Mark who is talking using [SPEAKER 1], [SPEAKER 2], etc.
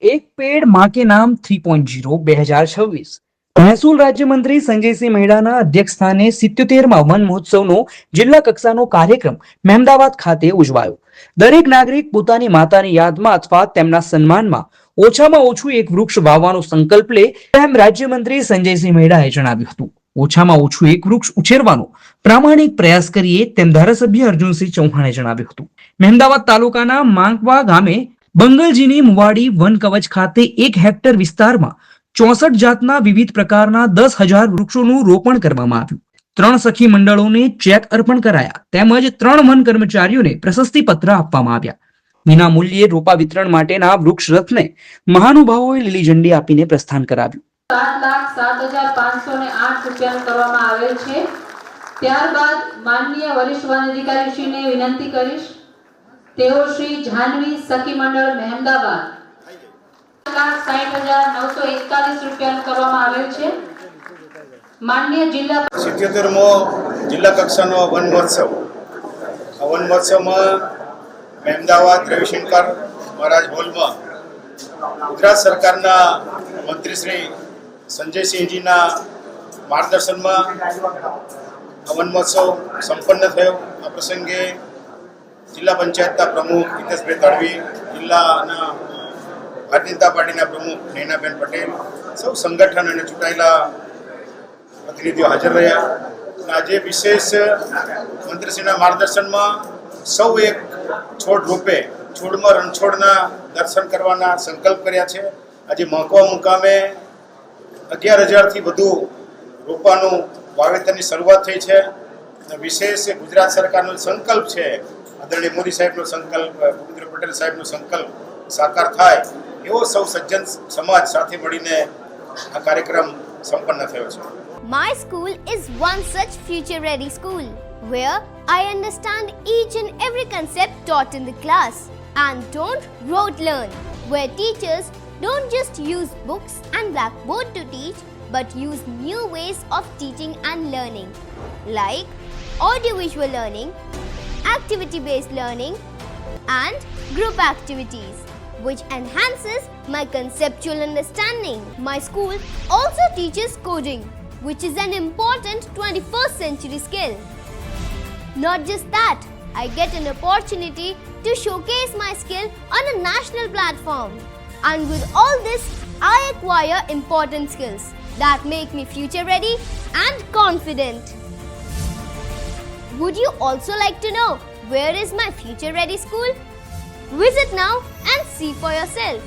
[SPEAKER 1] एक पेड़ माँ के नाम 3.0 2026 મહેસૂલ રાજ્યમંત્રી સંજયસિંહ મહેડાના અધ્યક્ષસ્થાને 77મા વન મહોત્સવનો જિલ્લા કક્ષાનો કાર્યક્રમ મહેમદાવાદ ખાતે ઉજવાયો. દરેક નાગરિક પોતાની માતાની યાદમાં અથવા તેમના સન્માનમાં ઓછામાં ઓછું એક વૃક્ષ વાવવાનો સંકલ્પ લે તેમ રાજ્યમંત્રી સંજયસિંહ મહેડાએ જણાવ્યું હતું. ઓછામાં ઓછું એક વૃક્ષ ઉછેરવાનો પ્રામાણિક પ્રયાસ કરીએ તેમ ધારાસભ્ય અર્જુનસિંહ ચૌહાણે જણાવ્યું હતું. મહેમદાવાદ તાલુકાના માંકવા ગામે બંગલજીની મુવાડી વન કવચ ખાતે 1 હેક્ટર વિસ્તારમાં 64 જાતના વિવિધ પ્રકારના 10,000 વૃક્ષોનું રોપણ કરવામાં આવ્યું. 3 સખી મંડળોને ચેક અર્પણ કરાયા તેમજ 3 વન કર્મચારીઓને પ્રશસ્તિ પત્ર આપવામાં આવ્યા. વિના મૂલ્યે રોપા વિતરણ માટેના વૃક્ષ રથને મહાનુભાવોએ લીલી ઝંડી આપીને પ્રસ્થાન કરાવ્યું.
[SPEAKER 2] 7,07,508 રૂપિયા કરવામાં આવેલ છે. ત્યારબાદ માનનીય વરિષ્ઠ વન અધિકારીશ્રીને વિનંતી કરીશ, તેઓ શ્રી જાહ્નવી સખી મંડળ મહેમદાવાદ 7,60,941 રૂપિયા કરવામાં આવેલ છે. માનનીય જિલ્લા
[SPEAKER 3] 77મો જિલ્લા કક્ષાનો વન મહોત્સવ. આ વન મહોત્સવમાં મહેમદાવાદ રવિશંકર મહારાજ હોલમાં ગુજરાત સરકારના મંત્રી શ્રી સંજયસિંહજીના માર્ગદર્શનમાં આ વન મહોત્સવ સંપન્ન થયો. આ પ્રસંગે જિલ્લા પંચાયતના પ્રમુખ હિતેશભાઈ તડવી, જિલ્લાના ભારતીય જનતા પાર્ટીના પ્રમુખ નૈનાબેન પટેલ, સૌ સંગઠન અને ચૂંટાયેલા પ્રતિનિધિઓ હાજર રહ્યા. આજે વિશેષ મંત્રીશ્રીના માર્ગદર્શનમાં સૌ એક છોડ રૂપે છોડમાં રણછોડના દર્શન કરવાના સંકલ્પ કર્યા છે. આજે મહકવા મુકામે 11,000થી વધુ રોપાનું વાવેતરની શરૂઆત થઈ છે. વિશેષ ગુજરાત સરકારનો સંકલ્પ છે, આદરણીય મોદી સાહેબનો સંકલ્પ, ભૂપેન્દ્ર પટેલ સાહેબનો સંકલ્પ સાકાર થાય એવો સૌ સજ્જન સમાજ સાથે મળીને આ કાર્યક્રમ સંપન્ન થયો છે.
[SPEAKER 4] My school is one such future-ready school where I understand each and every concept taught in the class and don't rote learn, where teachers don't just use books and blackboard to teach but use new ways of teaching and learning like audiovisual learning, activity-based learning and group activities, which enhances my conceptual understanding. My school also teaches coding, which is an important 21st century skill. Not just that, I get an opportunity to showcase my skill on a national platform. And with all this, I acquire important skills that make me future ready and confident. Would you also like to know where is my future ready school? Visit now and see for yourself.